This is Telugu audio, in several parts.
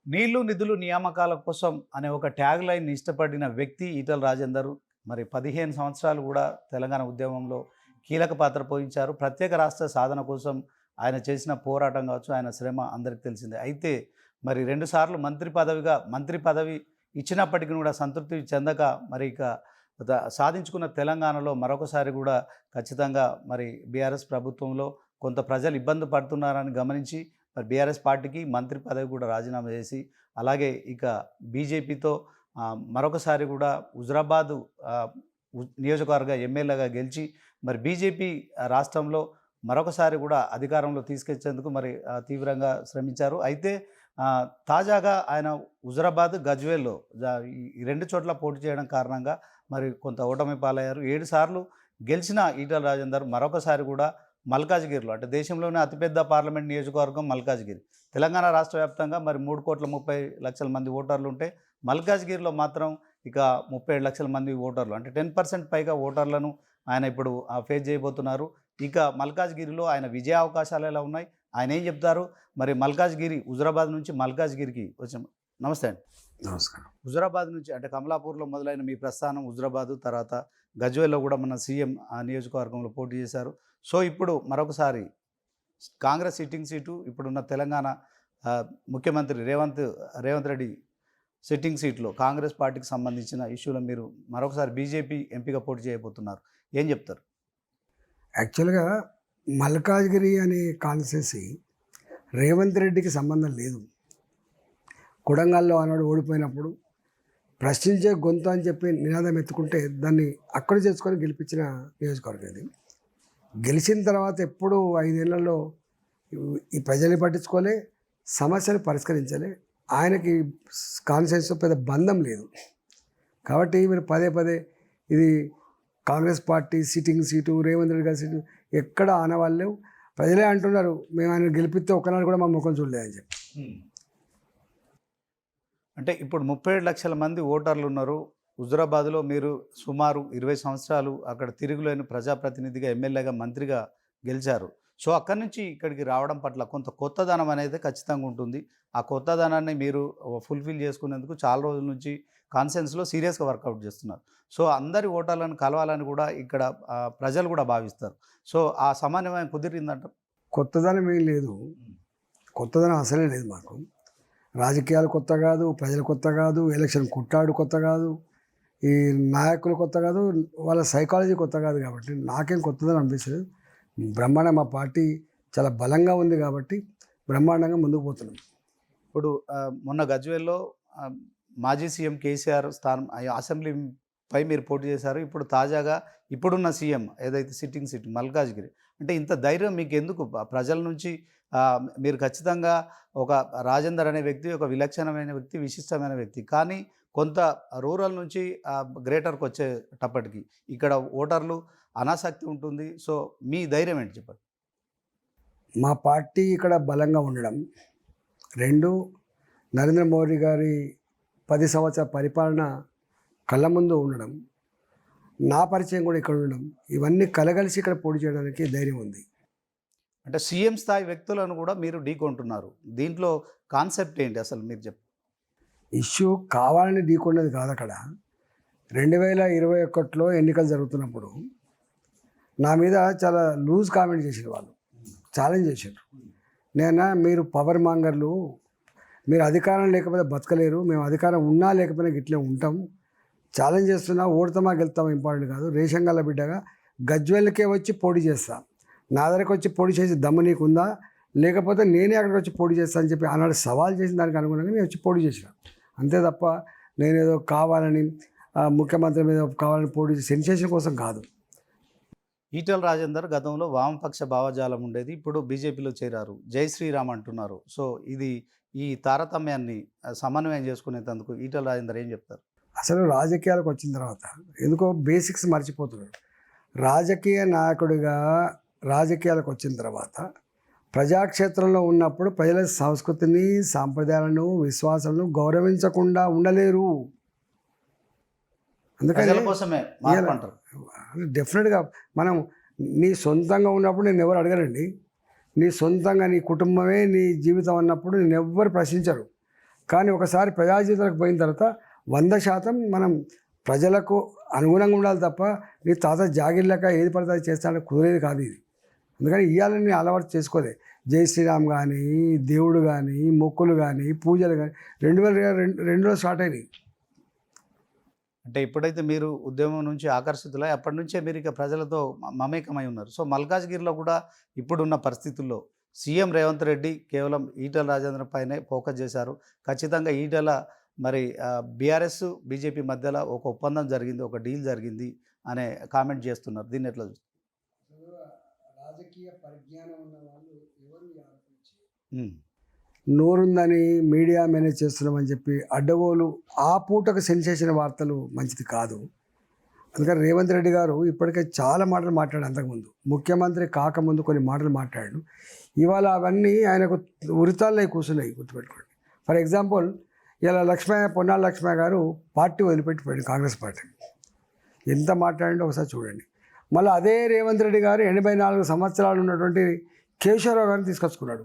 నీళ్లు నిధులు నియామకాల కోసం అనే ఒక ట్యాగ్ లైన్ ఇష్టపడిన వ్యక్తి ఈటల రాజేందర్. మరి 15 సంవత్సరాలు కూడా తెలంగాణ ఉద్యమంలో కీలక పాత్ర పోషించారు. ప్రత్యేక రాష్ట్ర సాధన కోసం ఆయన చేసిన పోరాటం కావచ్చు, ఆయన శ్రమ అందరికీ తెలిసిందే. అయితే మరి 2 సార్లు మంత్రి పదవి ఇచ్చినప్పటికీ కూడా సంతృప్తి చెందక మరి ఇక సాధించుకున్న తెలంగాణలో మరొకసారి కూడా ఖచ్చితంగా మరి బీఆర్ఎస్ ప్రభుత్వంలో కొంత ప్రజలు ఇబ్బంది పడుతున్నారని గమనించి మరి బీఆర్ఎస్ పార్టీకి మంత్రి పదవి కూడా రాజీనామా చేసి, అలాగే ఇక బీజేపీతో మరొకసారి కూడా హుజురాబాదు నియోజకవర్గ ఎమ్మెల్యేగా గెలిచి మరి బీజేపీ రాష్ట్రంలో మరొకసారి కూడా అధికారంలో తీసుకొచ్చేందుకు మరి తీవ్రంగా శ్రమించారు. అయితే తాజాగా ఆయన హుజురాబాద్, గజ్వేల్లో ఈ 2 చోట్ల పోటీ చేయడం కారణంగా మరి కొంత ఓటమి పాలయ్యారు. 7 సార్లు గెలిచిన ఈటల రాజేందర్ మరొకసారి కూడా మల్కాజ్గిరిలో, అంటే దేశంలోనే అతిపెద్ద పార్లమెంట్ నియోజకవర్గం మల్కాజ్గిరి. తెలంగాణ రాష్ట్ర వ్యాప్తంగా మరి 3,30,00,000 మంది ఓటర్లు ఉంటే మల్కాజ్గిరిలో మాత్రం ఇక 37 లక్షల మంది ఓటర్లు, అంటే 10% పైగా ఓటర్లను ఆయన ఇప్పుడు ఫేస్ చేయబోతున్నారు. ఇక మల్కాజ్గిరిలో ఆయన విజయ అవకాశాలు ఎలా ఉన్నాయి, ఆయన ఏం చెప్తారు? మరి హుజురాబాద్ నుంచి మల్కాజ్గిరికి వచ్చాం. నమస్తే అండి. నమస్కారం. హుజురాబాద్ నుంచి అంటే కమలాపూర్లో మొదలైన మీ ప్రస్థానం హుజురాబాదు, తర్వాత గజ్వేల్లో కూడా మన సీఎం ఆ నియోజకవర్గంలో పోటీ చేశారు. సో ఇప్పుడు మరొకసారి కాంగ్రెస్ సిట్టింగ్ సీటు, ఇప్పుడున్న తెలంగాణ ముఖ్యమంత్రి రేవంత్ రెడ్డి సిట్టింగ్ సీట్లో కాంగ్రెస్ పార్టీకి సంబంధించిన ఇష్యూలో మీరు మరొకసారి బీజేపీ ఎంపీగా పోటీ చేయబోతున్నారు. ఏం చెప్తారు? యాక్చువల్గా మల్కాజ్గిరి అనే కాన్స్టిట్యున్సీ రేవంత్ రెడ్డికి సంబంధం లేదు. కొడంగల్లో ఆనాడు ఓడిపోయినప్పుడు ప్రశ్నించే గొంతు అని చెప్పి నినాదం ఎత్తుకుంటే దాన్ని అక్కడ చేసుకొని గెలిపించిన నియోజకవర్గం ఇది. గెలిచిన తర్వాత ఎప్పుడు 5 ఏళ్లలో ఈ ప్రజల్ని పట్టించుకోలే, సమస్యలు పరిష్కరించలే. ఆయనకి కాన్స్టిట్యున్సీతో పెద్ద బంధం లేదు. కాబట్టి మీరు పదే పదే ఇది Congress party sitting seat, Revanth Reddy గారి సీటు ఎక్కడ ఆనవాళ్ళు ప్రజలే అంటున్నారు, మేము ఆయన గెలిపిస్తే ఒకనాడు కూడా మా ముఖం చూడలేదని చెప్పి. అంటే ఇప్పుడు 37 లక్షల మంది ఓటర్లు ఉన్నారు. హుజురాబాద్లో మీరు సుమారు 20 సంవత్సరాలు అక్కడ తిరుగులేని ప్రజాప్రతినిధిగా, ఎమ్మెల్యేగా, మంత్రిగా గెలిచారు. సో అక్కడి నుంచి ఇక్కడికి రావడం పట్ల కొంత కొత్తదనం అనేది ఖచ్చితంగా ఉంటుంది. ఆ కొత్తదనాన్ని మీరు ఫుల్ఫిల్ చేసుకునేందుకు చాలా రోజుల నుంచి కాన్సెన్స్లో సీరియస్గా వర్కౌట్ చేస్తున్నారు. సో అందరి ఓటర్లను కలవాలని కూడా ఇక్కడ ప్రజలు కూడా భావిస్తారు. సో ఆ సమన్వయం కుదిరిందంట. కొత్తదనం ఏం లేదు, కొత్తదనం అసలే లేదు మాకు. రాజకీయాలు కొత్త కాదు, ప్రజలు కొత్త కాదు, ఎలక్షన్ కుట్టాడు కొత్త కాదు, ఈ నాయకులు కొత్త కాదు, వాళ్ళ సైకాలజీ కొత్త కాదు. కాబట్టి నాకేం కొత్తదని అనిపిస్తుంది. బ్రహ్మాండంగా మా పార్టీ చాలా బలంగా ఉంది కాబట్టి బ్రహ్మాండంగా ముందుకు పోతున్నాం. ఇప్పుడు మొన్న గజ్వేల్లో మాజీ సీఎం కేసీఆర్ స్థానం అసెంబ్లీపై మీరు పోటీ చేశారు. ఇప్పుడు తాజాగా ఇప్పుడున్న సీఎం ఏదైతే సిట్టింగ్ సీట్ మల్కాజ్గిరి, అంటే ఇంత ధైర్యం మీకు ఎందుకు? ప్రజల నుంచి మీరు ఖచ్చితంగా ఒక రాజేందర్ అనే వ్యక్తి ఒక విలక్షణమైన వ్యక్తి, విశిష్టమైన వ్యక్తి, కానీ కొంత రూరల్ నుంచి గ్రేటర్కి వచ్చేటప్పటికి ఇక్కడ ఓటర్లు అనాసక్తి ఉంటుంది. సో మీ ధైర్యం ఏంటి చెప్పండి? మా పార్టీ ఇక్కడ బలంగా ఉండడం, 2 నరేంద్ర మోడీ గారి 10 సంవత్సరాల పరిపాలన కళ్ళ ముందు ఉండడం, నా పరిచయం కూడా ఇక్కడ ఉండడం, ఇవన్నీ కలగలిసి ఇక్కడ పోటీ చేయడానికి ధైర్యం ఉంది. అంటే సీఎం స్థాయి వ్యక్తులను కూడా మీరు ఢీకొంటున్నారు. దీంట్లో కాన్సెప్ట్ ఏంటి అసలు మీరు చెప్పండి? ఇష్యూ కావాలని ఢీకొన్నది కాదు. అక్కడ 2021లో ఎన్నికలు జరుగుతున్నప్పుడు నా మీద చాలా లూజ్ కామెంట్ చేసారు, వాళ్ళు ఛాలెంజ్ చేశారు. మీరు పవర్ మాంగర్లు, మీరు అధికారం లేకపోతే బతకలేరు, మేము అధికారం ఉన్నా లేకపోయినా ఇట్లే ఉంటాం, ఛాలెంజ్ చేస్తున్నా, ఓడతామా గెలుతామా ఇంపార్టెంట్ కాదు, రేషన్ గల్ల బిడ్డగా గజ్వేల్కే వచ్చి పోటీ చేస్తా, నా దగ్గరకు వచ్చి పోటీ చేసి దమ్ము నీకుందా, లేకపోతే నేనే అక్కడికి వచ్చి పోటీ చేస్తాను అని చెప్పి ఆనాడు సవాల్ చేసిన దానికి అనుగుణంగా నేను వచ్చి పోటీ చేసిన. అంతే తప్ప నేనేదో కావాలని ముఖ్యమంత్రి మీద కావాలని పోటీ సెన్సేషన్ కోసం కాదు. ఈటల రాజేందర్ గతంలో వామపక్ష భావజాలం ఉండేది, ఇప్పుడు బీజేపీలో చేరారు, జై శ్రీరామ్ అంటున్నారు. సో ఈ తారతమ్యాన్ని సమన్వయం చేసుకునేందుకు ఈటల రాజేందర్ ఏం చెప్తారు? అసలు రాజకీయాలకు వచ్చిన తర్వాత ఎందుకో బేసిక్స్ మర్చిపోతున్నాడు. రాజకీయ నాయకుడిగా రాజకీయాలకు వచ్చిన తర్వాత ప్రజాక్షేత్రంలో ఉన్నప్పుడు ప్రజల సంస్కృతిని, సాంప్రదాయాలను, విశ్వాసాలను గౌరవించకుండా ఉండలేరు. అందుకని డెఫినెట్గా మనం నీ సొంతంగా ఉన్నప్పుడు నేను ఎవరు అడగరండి. నీ సొంతంగా నీ కుటుంబమే నీ జీవితం అన్నప్పుడు నేను ఎవ్వరు ప్రశ్నించరు. కానీ ఒకసారి ప్రజా జీవితాలకు పోయిన తర్వాత 100% మనం ప్రజలకు అనుగుణంగా ఉండాలి తప్ప నీ తాత జాగిర్లక ఏది పడితే అది చేస్తాడో కుదిరేది కాదు ఇది. అందుకని ఇవాళని అలవాటు చేసుకోలే. జై శ్రీరామ్ కానీ, దేవుడు కానీ, మొక్కులు కానీ, పూజలు కానీ 2002లో స్టార్ట్ అయినాయి. అంటే ఎప్పుడైతే మీరు ఉద్యమం నుంచి ఆకర్షితులై అప్పటి నుంచే మీరు ఇక ప్రజలతో మమేకమై ఉన్నారు. సో మల్కాజ్గిరిలో కూడా ఇప్పుడున్న పరిస్థితుల్లో సీఎం రేవంత్ రెడ్డి కేవలం ఈటెల రాజేంద్ర పైనే ఫోకస్ చేశారు. ఖచ్చితంగా ఈటెల మరి బీఆర్ఎస్ బీజేపీ మధ్యలో ఒక ఒప్పందం జరిగింది, ఒక డీల్ జరిగింది అనే కామెంట్ చేస్తున్నారు. దీన్ని ఎట్లా చూస్తారు? రాజకీయ పరిజ్ఞానం ఉన్న వాళ్ళు ఎవరు నోరుందని మీడియా మేనేజ్ చేస్తున్నామని చెప్పి అడ్డగోలు ఆ పూటకు సెన్సేషన్ వార్తలు మంచిది కాదు. అందుకని రేవంత్ రెడ్డి గారు ఇప్పటికే చాలా మాటలు మాట్లాడాడు. అంతకుముందు ముఖ్యమంత్రి కాకముందు కొన్ని మాటలు మాట్లాడాడు. ఇవాళ అవన్నీ ఆయనకు ఉరితాల్లో కూర్చున్నాయి, గుర్తుపెట్టుకోండి. ఫర్ ఎగ్జాంపుల్ ఇలా పొన్నాల లక్ష్మయ్య గారు పార్టీ వదిలిపెట్టిపోయాడు, కాంగ్రెస్ పార్టీ. ఎంత మాట్లాడిండో ఒకసారి చూడండి. మళ్ళీ అదే రేవంత్ రెడ్డి గారు 84 సంవత్సరాలు ఉన్నటువంటి కేశవరావు గారిని తీసుకొచ్చుకున్నాడు.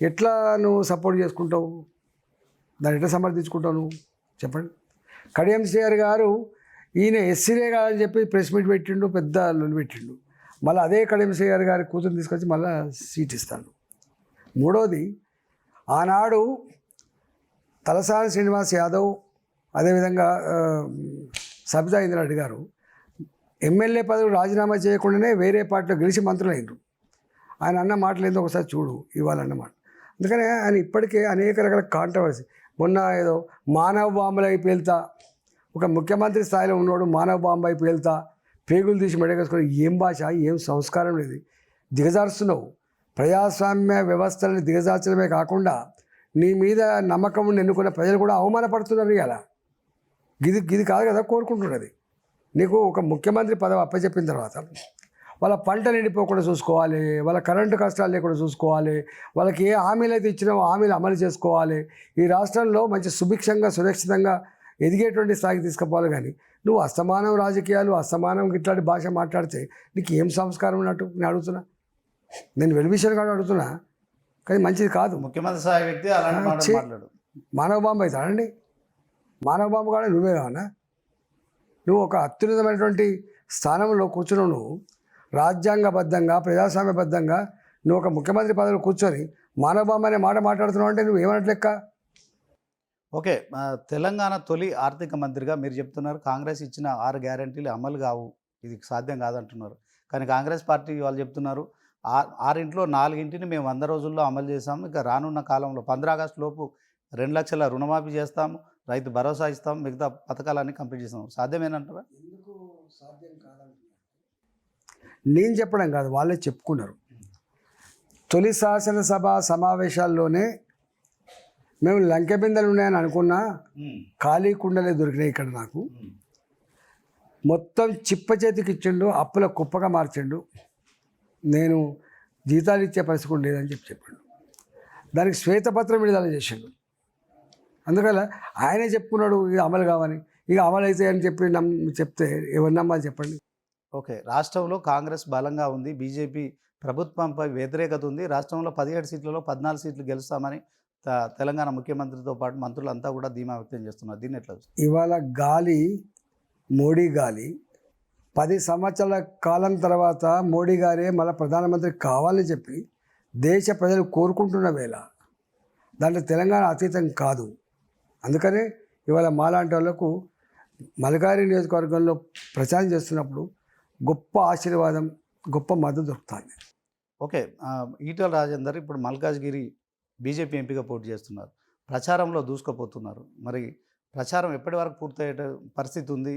ఎట్లా నువ్వు సపోర్ట్ చేసుకుంటావు? దాన్ని ఎట్లా సమర్థించుకుంటావు నువ్వు చెప్పండి. కడియం శ్రీహరి గారు ఈయన ఎస్సీనే కాదని చెప్పి ప్రెస్ మీట్ పెట్టిండు, పెద్ద లొల్లి పెట్టిండు. మళ్ళీ అదే కడియం శ్రీహరి గారి కూతురు తీసుకొచ్చి మళ్ళీ సీట్ ఇస్తాడు. మూడోది, ఆనాడు తలసాని శ్రీనివాస్ యాదవ్, అదేవిధంగా సబితా ఇంద్రారెడ్డి గారు ఎమ్మెల్యే పదవి రాజీనామా చేయకుండానే వేరే పార్టీలో గెలిచి మంత్రులు అయినరు. ఆయన అన్న మాటలు ఏందో ఒకసారి చూడు ఇవాళ అన్నమాట. అందుకనే ఆయన ఇప్పటికే అనేక రకాల కాంట్రవర్సీ. మొన్న ఏదో మానవ బాంబులై పేల్తా, ఒక ముఖ్యమంత్రి స్థాయిలో ఉన్నవాడు మానవ బాంబు అయి పేల్తా, పేగులు తీసి మెడకేసుకొని ఏం భాష, ఏం సంస్కారం లేదు. దిగజారుస్తున్నావు. ప్రజాస్వామ్య వ్యవస్థలను దిగజార్చడమే కాకుండా నీ మీద నమ్మకం ఎన్నుకున్న ప్రజలు కూడా అవమానపడుతున్నారు. ఇలా గిది కాదు కదా కోరుకుంటున్నది. నీకు ఒక ముఖ్యమంత్రి పదవి అప్పచెప్పిన తర్వాత వాళ్ళ పంటలు ఎండిపోకుండా చూసుకోవాలి, వాళ్ళ కరెంటు కష్టాలు లేకుండా చూసుకోవాలి, వాళ్ళకి ఏ హామీలు అయితే ఇచ్చినావో హామీలు అమలు చేసుకోవాలి, ఈ రాష్ట్రంలో మంచి సుభిక్షంగా సురక్షితంగా ఎదిగేటువంటి స్థాయికి తీసుకుపోవాలి. కానీ నువ్వు అస్తమానం రాజకీయాలు, అస్తమానం ఇట్లాంటి భాష మాట్లాడితే నీకు ఏం సంస్కారం ఉన్నట్టు నేను అడుగుతున్నా. నేను వెల్విషయం కాదు అడుగుతున్నా, కానీ మంచిది కాదు. ముఖ్యమంత్రి స్థాయి వ్యక్తి అలాంటి మాటలు మాట్లాడు. మానవ బాంబు అవుతాడండి. మానవ బాంబు కూడా నువ్వే కావన్నా. నువ్వు ఒక అత్యున్నతమైనటువంటి స్థానంలో కూర్చున్నావు. నువ్వు రాజ్యాంగబద్ధంగా ప్రజాస్వామ్యబద్ధంగా నువ్వు ఒక ముఖ్యమంత్రి పదవిలో కూర్చొని మానవ బాంబు అనే మాట మాట్లాడుతున్నావు అంటే నువ్వు ఏమన్నట్టు లెక్క? ఓకే, తెలంగాణ తొలి ఆర్థిక మంత్రిగా మీరు చెప్తున్నారు కాంగ్రెస్ ఇచ్చిన 6 గ్యారెంటీలు అమలు కావు, ఇది సాధ్యం కాదంటున్నారు. కానీ కాంగ్రెస్ పార్టీ వాళ్ళు చెప్తున్నారు 6 4 మేము 100 రోజుల్లో అమలు చేస్తాము, ఇక రానున్న కాలంలో 15 ఆగస్టు లోపు 2 లక్షల రుణమాఫీ చేస్తాము, రైతు భరోసా ఇస్తాం, మిగతా పథకాలన్నీ కంప్లీట్ చేస్తాం. సాధ్యమేనంటారా? ఎందుకు సాధ్యం కాదంటున్నారు? నేను చెప్పడం కాదు, వాళ్ళే చెప్పుకున్నారు. తొలి శాసనసభ సమావేశాల్లోనే మేము లంకె బిందెలు ఉన్నాయని అనుకున్నా, ఖాళీ కుండలే దొరికినాయి ఇక్కడ నాకు. మొత్తం చిప్ప చేతికి ఇచ్చిండు, అప్పుల కుప్పగా మార్చిండు, నేను జీతాలు ఇచ్చే పరిస్థితి కూడా లేదని చెప్పాడు. దానికి శ్వేతపత్రం విడుదల చేసిండు. అందువల్ల ఆయనే చెప్పుకున్నాడు ఇది అమలు కావని. ఇక అమలు అయితే అని చెప్పి చెప్తే ఎవరు నమ్మాలి చెప్పండి? ఓకే, రాష్ట్రంలో కాంగ్రెస్ బలంగా ఉంది, బీజేపీ ప్రభుత్వంపై వ్యతిరేకత ఉంది, రాష్ట్రంలో 17 సీట్లలో 14 సీట్లు గెలుస్తామని తెలంగాణ ముఖ్యమంత్రితో పాటు మంత్రులంతా కూడా ధీమా వ్యక్తం చేస్తున్నారు. దీన్ని ఎట్లా? ఇవాళ గాలి, మోడీ గాలి 10 సంవత్సరాల కాలం తర్వాత మోడీ గారే మళ్ళీ ప్రధానమంత్రి కావాలని చెప్పి దేశ ప్రజలు కోరుకుంటున్న వేళ దాంట్లో తెలంగాణ అతీతం కాదు. అందుకనే ఇవాళ మాలాంటి వాళ్ళకు మల్కారి నియోజకవర్గంలో ప్రచారం చేస్తున్నప్పుడు గొప్ప ఆశీర్వాదం, గొప్ప మద్దతు దొరుకుతుంది. ఓకే, ఈటెల రాజేందర్ ఇప్పుడు మల్కాజ్గిరి బీజేపీ ఎంపీగా పోటీ చేస్తున్నారు, ప్రచారంలో దూసుకుపోతున్నారు. మరి ప్రచారం ఎప్పటి వరకు పూర్తయ్యే పరిస్థితి ఉంది?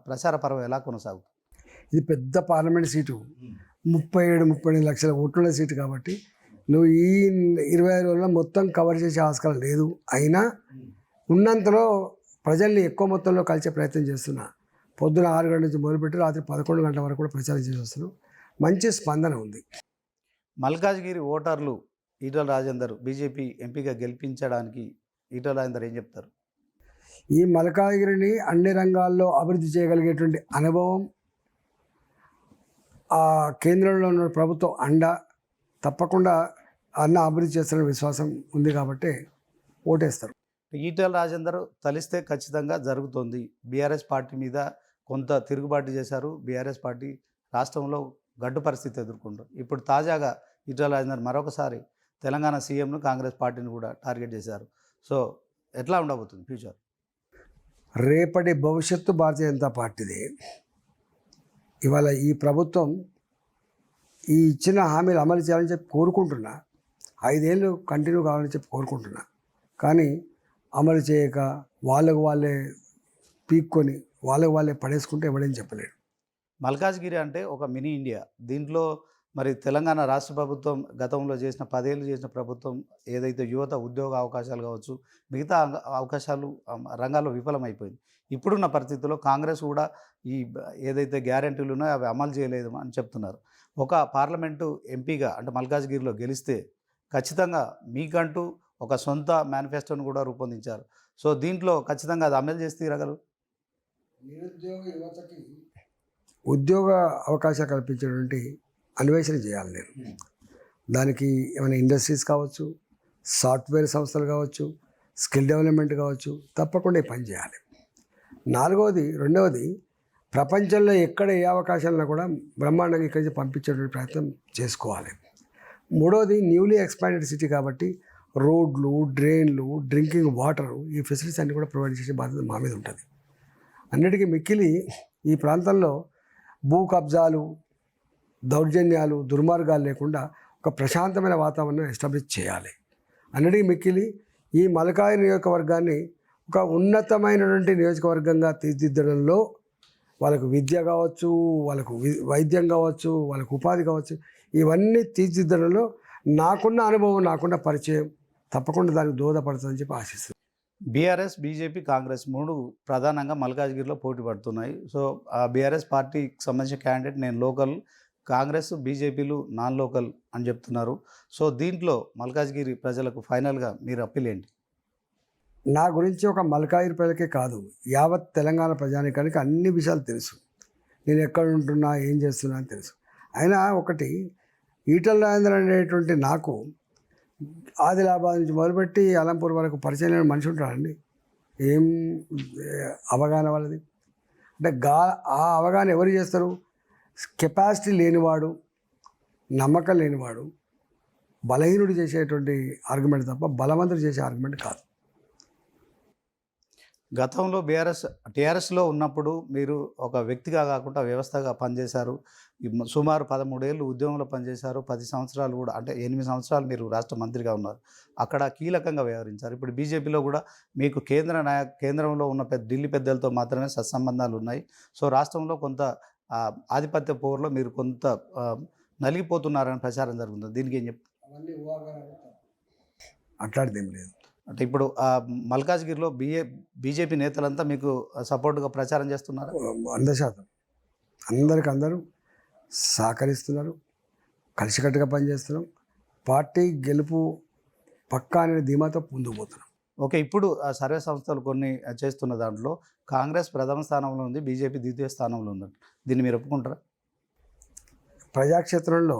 ప్రచార పర్వం ఎలా కొనసాగుతుంది? ఇది పెద్ద పార్లమెంట్ సీటు, 37-38 లక్షల ఓట్ల సీటు కాబట్టి నువ్వు ఈ 25 రోజుల్లో మొత్తం కవర్ చేసే ఆస్కారం లేదు. అయినా ఉన్నంతలో ప్రజల్ని ఎక్కువ మొత్తంలో కలిసే ప్రయత్నం చేస్తున్నా. పొద్దున 6 గంటల నుంచి మొదలుపెట్టి రాత్రి 11 గంటల వరకు కూడా ప్రచారం చేసి వస్తున్నాం. మంచి స్పందన ఉంది. మల్కాజ్గిరి ఓటర్లు ఈటెల రాజేందర్ బీజేపీ ఎంపీగా గెలిపించడానికి ఈటెల రాజేందర్ ఏం చెప్తారు? ఈ మల్కాజ్గిరిని అన్ని రంగాల్లో అభివృద్ధి చేయగలిగేటువంటి అనుభవం ఆ కేంద్రంలో ఉన్న ప్రభుత్వం అండ తప్పకుండా అభివృద్ధి చేస్తున్న విశ్వాసం ఉంది కాబట్టి ఓటేస్తారు. ఈటెల రాజేందర్ తలిస్తే ఖచ్చితంగా జరుగుతుంది. బీఆర్ఎస్ పార్టీ మీద కొంత తిరుగుబాటు చేశారు. బీఆర్ఎస్ పార్టీ రాష్ట్రంలో గడ్డు పరిస్థితి ఎదుర్కొంటారు. ఇప్పుడు తాజాగా ఈటెల రాజేందర్ మరొకసారి తెలంగాణ సీఎంను, కాంగ్రెస్ పార్టీని కూడా టార్గెట్ చేశారు. సో ఎట్లా ఉండబోతుంది ఫ్యూచర్? రేపటి భవిష్యత్తు భారతీయ జనతా పార్టీదే. ఇవాళ ఈ ప్రభుత్వం ఈ ఇచ్చిన హామీలు అమలు చేయాలని చెప్పి కోరుకుంటున్నా, 5 ఏళ్ళు కంటిన్యూ కావాలని చెప్పి కోరుకుంటున్నా. కానీ అమలు చేయక వాళ్ళకు వాళ్ళే పీక్కొని వాళ్ళకు వాళ్ళే పడేసుకుంటే ఎవడేం చెప్పలేడు. మల్కాజ్గిరి అంటే ఒక మినీ ఇండియా. దీంట్లో మరి తెలంగాణ రాష్ట్ర ప్రభుత్వం గతంలో చేసిన 10 ఏళ్ళు చేసిన ప్రభుత్వం ఏదైతే యువత ఉద్యోగ అవకాశాలు కావచ్చు, మిగతా అవకాశాలు రంగాల్లో విఫలమైపోయింది. ఇప్పుడున్న పరిస్థితుల్లో కాంగ్రెస్ కూడా ఏదైతే గ్యారెంటీలు ఉన్నాయో అవి అమలు చేయలేదు అని చెప్తున్నారు. ఒక పార్లమెంటు ఎంపీగా అంటే మల్కాజ్గిరిలో గెలిస్తే ఖచ్చితంగా మీకంటూ ఒక సొంత మేనిఫెస్టోను కూడా రూపొందించారు. సో దీంట్లో ఖచ్చితంగా అది అమలు చేసి తీరగలరు. నిరుద్యోగ యువతకి ఉద్యోగ అవకాశాలు కల్పించేటువంటి అన్వేషణ చేయాలి నేను. దానికి ఏమైనా ఇండస్ట్రీస్ కావచ్చు, సాఫ్ట్వేర్ సంస్థలు కావచ్చు, స్కిల్ డెవలప్మెంట్ కావచ్చు, తప్పకుండా ఈ పని చేయాలి. రెండవది ప్రపంచంలో ఎక్కడ ఏ అవకాశాలను కూడా బ్రహ్మాండంగా ఇక్కడి నుంచి పంపించేటువంటి ప్రయత్నం చేసుకోవాలి. మూడవది న్యూలీ ఎక్స్పాండెడ్ సిటీ కాబట్టి రోడ్లు, డ్రైన్లు, డ్రింకింగ్ వాటరు, ఈ ఫెసిలిటీస్ అన్నీ కూడా ప్రొవైడ్ చేసే బాధ్యత మా మీద ఉంటుంది. అన్నిటికీ మిక్కిలి ఈ ప్రాంతంలో భూ కబ్జాలు, దౌర్జన్యాలు, దుర్మార్గాలు లేకుండా ఒక ప్రశాంతమైన వాతావరణం ఎస్టాబ్లిష్ చేయాలి. అన్నిటికీ మిక్కిలి ఈ మల్కాజ్గిరి నియోజకవర్గాన్ని ఒక ఉన్నతమైనటువంటి నియోజకవర్గంగా తీర్చిదిద్దడంలో వాళ్ళకు విద్య కావచ్చు, వాళ్ళకు వైద్యం కావచ్చు, వాళ్ళకు ఉపాధి కావచ్చు, ఇవన్నీ తీర్చిదిద్దడంలో నాకున్న అనుభవం, నాకున్న పరిచయం తప్పకుండా దానికి దోహదపడుతుందని చెప్పి ఆశిస్తున్నాను. బీఆర్ఎస్, బీజేపీ, కాంగ్రెస్ 3 ప్రధానంగా మల్కాజ్గిరిలో పోటీ పడుతున్నాయి. సో ఆ బీఆర్ఎస్ పార్టీకి సంబంధించిన క్యాండిడేట్ నేను లోకల్, కాంగ్రెస్, బీజేపీలు నాన్ లోకల్ అని చెప్తున్నారు. సో దీంట్లో మల్కాజ్గిరి ప్రజలకు ఫైనల్గా మీరు అప్పీల్ ఏంటి? నా గురించి ఒక మల్కాజ్గిరి ప్రజలకే కాదు, యావత్ తెలంగాణ ప్రజానికానికి అన్ని విషయాలు తెలుసు. నేను ఎక్కడ ఉంటున్నా, ఏం చేస్తున్నా అని తెలుసు. అయినా ఒకటి, ఈటెల రాజేందర్ అనేటువంటి నాకు ఆదిలాబాద్ నుంచి మొదలుపెట్టి అలంపూర్ వరకు పరిచయం లేని మనిషి ఉంటాడండి. ఏం అవగాహన వాళ్ళది అంటే ఆ అవగాహన ఎవరు చేస్తారు? కెపాసిటీ లేనివాడు, నమ్మకం లేనివాడు, బలహీనుడు చేసేటువంటి ఆర్గ్యుమెంట్ తప్ప బలవంతుడు చేసే ఆర్గ్యుమెంట్ కాదు. గతంలో టీఆర్ఎస్లో ఉన్నప్పుడు మీరు ఒక వ్యక్తిగా కాకుండా వ్యవస్థగా పనిచేశారు. సుమారు 13 ఏళ్ళు ఉద్యోగంలో పనిచేశారు. 10 సంవత్సరాలు కూడా అంటే 8 సంవత్సరాలు మీరు రాష్ట్ర మంత్రిగా ఉన్నారు. అక్కడ కీలకంగా వ్యవహరించారు. ఇప్పుడు బీజేపీలో కూడా మీకు కేంద్రంలో ఉన్న ఢిల్లీ పెద్దలతో మాత్రమే సత్సంబంధాలు ఉన్నాయి. సో రాష్ట్రంలో కొంత ఆధిపత్య పోరులో మీరు కొంత నలిగిపోతున్నారని ప్రచారం జరుగుతుంది. దీనికి ఏం చెప్తారు? అట్లాంటిది ఏం లేదు. అంటే ఇప్పుడు మల్కాజ్గిరిలో బీజేపీ నేతలంతా మీకు సపోర్ట్గా ప్రచారం చేస్తున్నారు. 100% అందరూ సహకరిస్తున్నారు, కలిసికట్టుగా పనిచేస్తున్నాం. పార్టీ గెలుపు పక్కా అనే ధీమాతో ముందుకు పోతున్నాం. ఓకే, ఇప్పుడు సర్వే సంస్థలు కొన్ని చేస్తున్న దాంట్లో కాంగ్రెస్ ప్రథమ స్థానంలో ఉంది, బీజేపీ ద్వితీయ స్థానంలో ఉందంట. దీన్ని మీరు ఒప్పుకుంటారా? ప్రజాక్షేత్రంలో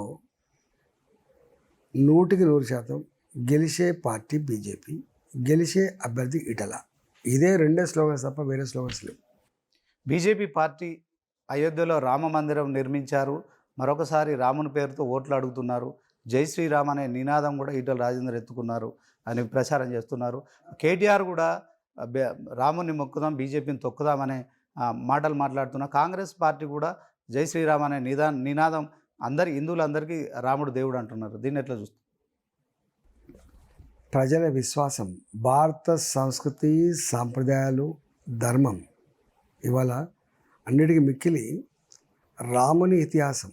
100% గెలిచే పార్టీ బీజేపీ, గెలిచే అభ్యర్థి ఈటెల. ఇదే 2 స్లోగన్స్ తప్ప వేరే స్లోగన్స్ లేవు. బీజేపీ పార్టీ అయోధ్యలో రామ మందిరం నిర్మించారు, మరొకసారి రాముని పేరుతో ఓట్లు అడుగుతున్నారు, జై శ్రీరామ్ అనే నినాదం కూడా ఈటెల రాజేందర్ ఎత్తుకున్నారు అని ప్రచారం చేస్తున్నారు. కేటీఆర్ కూడా రాముని మొక్కుదాం, బీజేపీని తొక్కుదామనే మాటలు మాట్లాడుతున్నారు. కాంగ్రెస్ పార్టీ కూడా జై శ్రీరామ్ అనే నినాదం హిందువులందరికీ రాముడు దేవుడు అంటున్నారు. దీన్ని ఎట్లా చూస్తారు? ప్రజల విశ్వాసం, భారత సంస్కృతి, సాంప్రదాయాలు, ధర్మం ఇవాళ అన్నిటికీ మిక్కిలి రాముని ఇతిహాసం,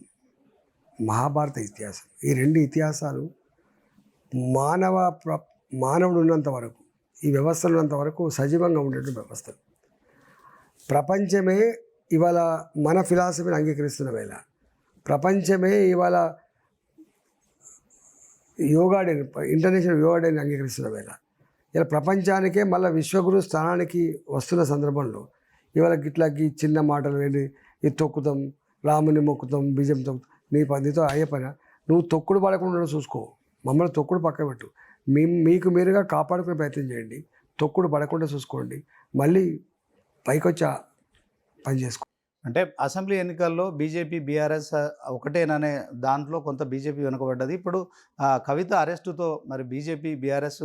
మహాభారత ఇతిహాసం, ఈ 2 ఇతిహాసాలు మానవుడు ఉన్నంత వరకు, ఈ వ్యవస్థలు ఉన్నంత వరకు సజీవంగా ఉండేటువంటి వ్యవస్థలు. ప్రపంచమే ఇవాళ మన ఫిలాసఫీని అంగీకరిస్తున్న వేళ, ప్రపంచమే ఇవాళ యోగా డే, ఇంటర్నేషనల్ యోగా డేని అంగీకరిస్తున్న వేళ, ఇలా ప్రపంచానికే మళ్ళీ విశ్వగురు స్థానానికి వస్తున్న సందర్భంలో ఇవాళ గిట్లాకి చిన్న మాటలు ఏంటి, ఇది తొక్కుతాం, రాముని మొక్కుతాం, బీజం తొక్కుతాం, నీతో అయ్యే పని. నువ్వు తొక్కుడు పడకుండా చూసుకో, మమ్మల్ని తొక్కుడు పక్క పెట్టు, మీరుగా కాపాడుకునే ప్రయత్నం చేయండి, తొక్కుడు పడకుండా చూసుకోండి, మళ్ళీ పైకి వచ్చి పని చేసుకోండి. అంటే అసెంబ్లీ ఎన్నికల్లో బీజేపీ బీఆర్ఎస్ ఒకటేననే దాంట్లో కొంత బీజేపీ వెనుకబడ్డది. ఇప్పుడు కవిత అరెస్టుతో మరి బీజేపీ బీఆర్ఎస్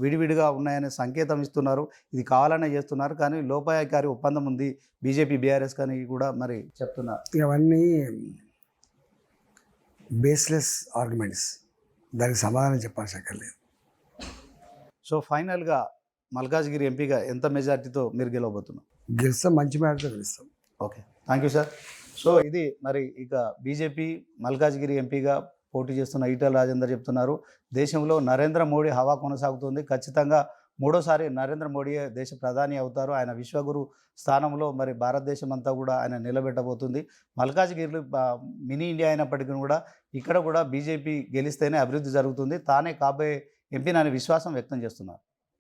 విడివిడిగా ఉన్నాయనే సంకేతం ఇస్తున్నారు. ఇది కావాలనే చేస్తున్నారు, కానీ లోపాయకారి ఒప్పందం ఉంది బీజేపీ బీఆర్ఎస్ కానీ కూడా మరి చెప్తున్నారు. ఇవన్నీ బేస్లెస్ ఆర్గ్యుమెంట్స్, దానికి సమాధానం చెప్పాల్సి అక్కర్లేదు. సో ఫైనల్గా మల్కాజ్గిరి ఎంపీగా ఎంత మెజార్టీతో మీరు గెలవబోతున్నారు? గెలుస్తాం, మంచి మేడతో గెలుస్తాం. Okay, thank you sir. So ఇది మరి ఇక బీజేపీ మల్కాజ్గిరి ఎంపీగా పోటీ చేస్తున్న ఈటెల రాజేందర్ చెప్తున్నారు, దేశంలో నరేంద్ర మోడీ హవా కొనసాగుతుంది. ఖచ్చితంగా మూడోసారి నరేంద్ర మోడీయే దేశ ప్రధాని అవుతారు. ఆయన విశ్వగురు స్థానంలో మరి భారతదేశం అంతా కూడా ఆయన నిలబెట్టబోతుంది. మల్కాజ్గిరి మినీ ఇండియా అయినప్పటికీ కూడా ఇక్కడ కూడా బీజేపీ గెలిస్తేనే అభివృద్ధి జరుగుతుంది, తానే కాబోయే ఎంపీని అనే విశ్వాసం వ్యక్తం చేస్తున్నారు.